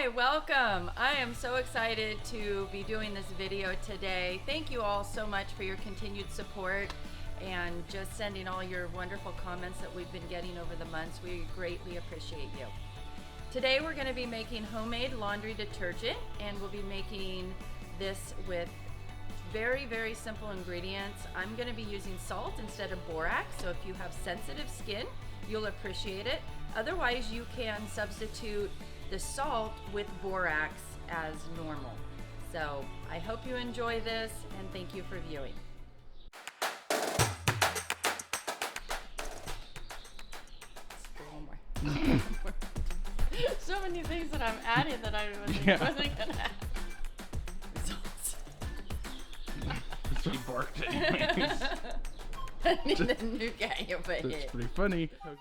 Hi, welcome. I am so excited to be doing this video today. Thank you all so much for your continued support and just sending all your wonderful comments that we've been getting over the months. We greatly appreciate you. Today we're going to be making homemade laundry detergent, and we'll be making this with very, very simple ingredients. I'm going to be using salt instead of borax, so if you have sensitive skin, you'll appreciate it. Otherwise, you can substitute the salt with borax as normal. So I hope you enjoy this, and thank you for viewing. One more. So many things that I'm adding that I wasn't gonna add. She barked anyways. I need a new guy over here. That's pretty funny. Okay.